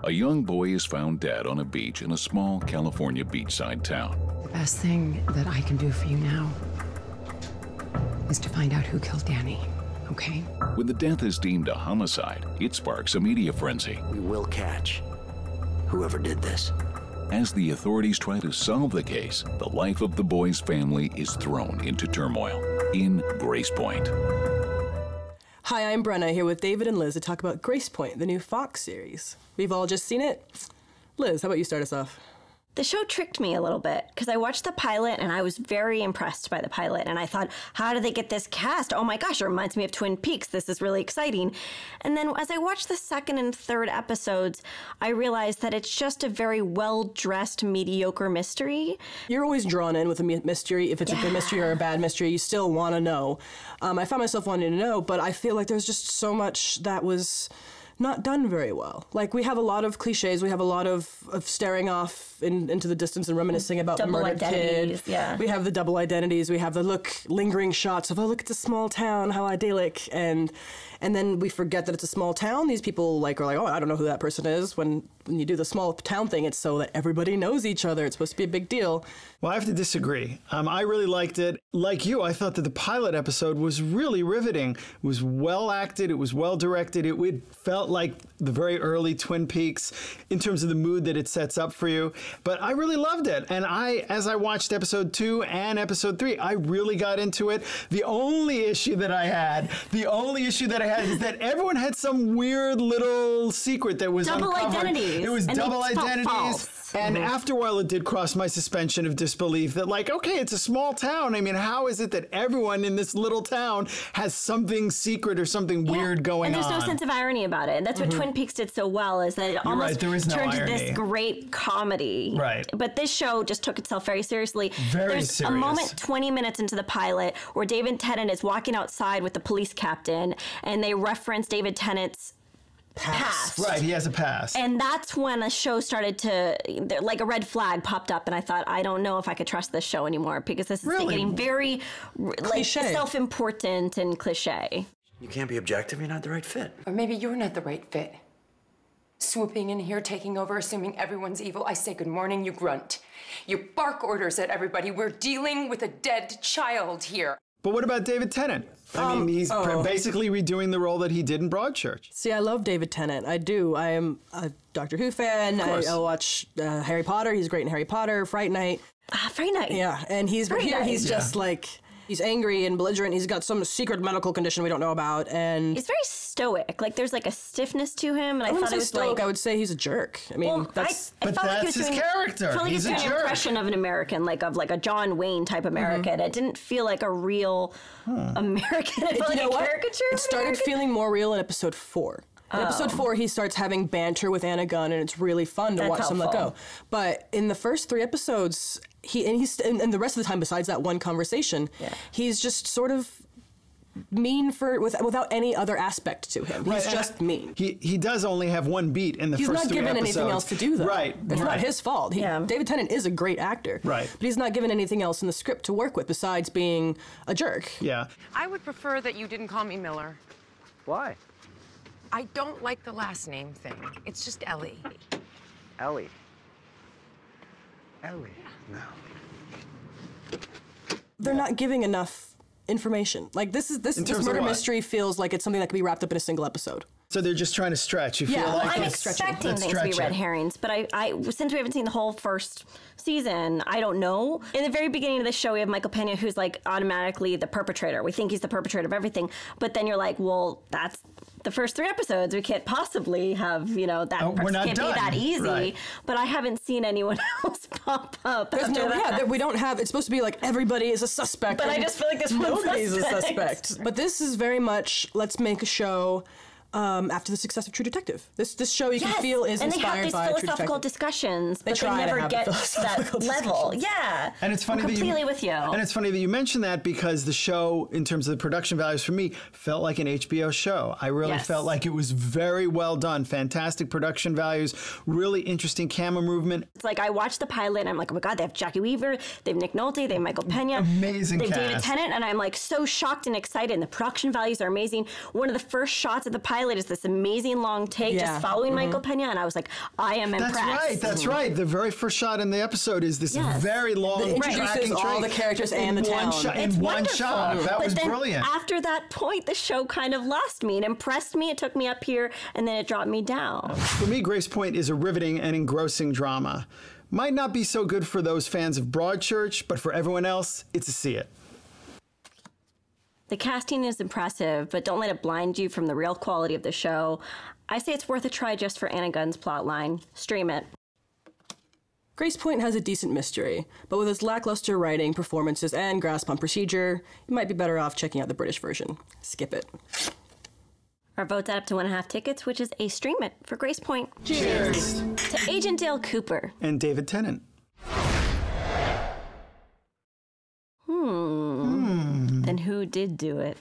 A young boy is found dead on a beach in a small California beachside town. The best thing that I can do for you now is to find out who killed Danny, okay? When the death is deemed a homicide, it sparks a media frenzy. We will catch whoever did this. As the authorities try to solve the case, the life of the boy's family is thrown into turmoil in Gracepoint. Hi, I'm Brenna, here with David and Liz to talk about Gracepoint, the new Fox series. We've all just seen it. Liz, how about you start us off? The show tricked me a little bit because I watched the pilot and I was very impressed by the pilot. And I thought, how did they get this cast? Oh my gosh, it reminds me of Twin Peaks. This is really exciting. And then as I watched the second and third episodes, I realized that it's just a very well-dressed, mediocre mystery. You're always drawn in with a mystery. If it's a good mystery or a bad mystery, you still want to know. I found myself wanting to know, but I feel like there's just so much that was not done very well. Like, we have a lot of cliches, we have a lot of staring off into the distance and reminiscing about the murdered kid. Yeah. We have the double identities, we have the lingering shots of, oh, look, it's a small town, how idyllic, and then we forget that it's a small town. These people are like, oh, I don't know who that person is. When you do the small town thing, it's so that everybody knows each other. It's supposed to be a big deal. Well, I have to disagree. I really liked it. Like you, I thought that the pilot episode was really riveting. It was well acted. It was well directed. It felt like the very early Twin Peaks in terms of the mood that it sets up for you. But I really loved it. And as I watched episode 2 and episode 3, I really got into it. The only issue that I had is that everyone had some weird little secret that was double uncovered. Identities. It was and double identities. False. And after a while, it did cross my suspension of disbelief that, like, okay, it's a small town. I mean, how is it that everyone in this little town has something secret or something weird going on? And there's no sense of irony about it. And that's what Twin Peaks did so well, is that it almost turned to this great comedy. Right. But this show just took itself very seriously. There's a moment 20 minutes into the pilot where David Tennant is walking outside with the police captain, and they reference David Tennant's past. Right, he has a past. And that's when a show started to, like, a red flag popped up, and I thought, I don't know if I could trust this show anymore, because this is getting very like self-important and cliche. You can't be objective, you're not the right fit. Or maybe you're not the right fit. Swooping in here, taking over, assuming everyone's evil. I say good morning, you grunt. You bark orders at everybody. We're dealing with a dead child here. But what about David Tennant? I mean, he's basically redoing the role that he did in Broadchurch. See, I love David Tennant. I do. I am a Doctor Who fan. I watch Harry Potter. He's great in Harry Potter, Fright Night. Fright Night. Yeah, and he's just like, he's angry and belligerent. He's got some secret medical condition we don't know about, and he's very stoic. Like, there's like a stiffness to him, and I thought it was stoic. like, I would say he's a jerk. I mean, well, that's I felt like he was his doing, character. I felt like He's he was a doing an jerk. impression of an American, like a John Wayne type American. It didn't feel like a real American. It felt like a caricature. It started feeling more real in episode 4. In episode 4, he starts having banter with Anna Gunn, and it's really fun to watch them let go. But in the first 3 episodes, and the rest of the time, besides that one conversation, he's just sort of mean without any other aspect to him. He's just mean. He does only have one beat in the first 3 episodes. He's not given anything else to do, though. Right. It's not his fault. David Tennant is a great actor. Right. But he's not given anything else in the script to work with besides being a jerk. Yeah. I would prefer that you didn't call me Miller. Why? I don't like the last name thing. It's just Ellie. Ellie. Ellie. No. They're not giving enough information. Like, this murder mystery feels like it's something that could be wrapped up in a single episode. So they're just trying to stretch. You feel like I'm expecting things to be red herrings, but I since we haven't seen the whole first season, I don't know. In the very beginning of the show, we have Michael Pena, who's like automatically the perpetrator. We think he's the perpetrator of everything, but then you're like, well, that's the first 3 episodes. We can't possibly have, that can't be that easy. Right. But I haven't seen anyone else pop up. We don't have. It's supposed to be like everybody is a suspect. But I just feel like this nobody's a suspect. But this is very much, let's make a show. After the success of True Detective. This show you can feel is inspired by True Detective. And they have these philosophical discussions, but they never get to that level. Yeah. And it's funny completely with you. And it's funny that you mentioned that, because the show, in terms of the production values for me, felt like an HBO show. I really felt like it was very well done. Fantastic production values, really interesting camera movement. It's like I watched the pilot and I'm like, oh my God, they have Jackie Weaver, they have Nick Nolte, they have Michael Pena. Amazing they have cast. David Tennant, and I'm like so shocked and excited, and the production values are amazing. One of the first shots of the pilot pilot is this amazing long take, just following Michael Pena, and I was like, I am impressed. That's right. The very first shot in the episode is this very long introduces all the characters and the town. In one shot. That was brilliant. After that point, the show kind of lost me. It impressed me, it took me up here, and then it dropped me down. For me, Gracepoint is a riveting and engrossing drama. Might not be so good for those fans of Broadchurch, but for everyone else, it's a see it. The casting is impressive, but don't let it blind you from the real quality of the show. I say it's worth a try just for Anna Gunn's plotline. Stream it. Gracepoint has a decent mystery, but with its lackluster writing, performances, and grasp on procedure, you might be better off checking out the British version. Skip it. Our votes add up to 1.5 tickets, which is a stream it for Gracepoint. Cheers! To Agent Dale Cooper. And David Tennant. Then who did do it?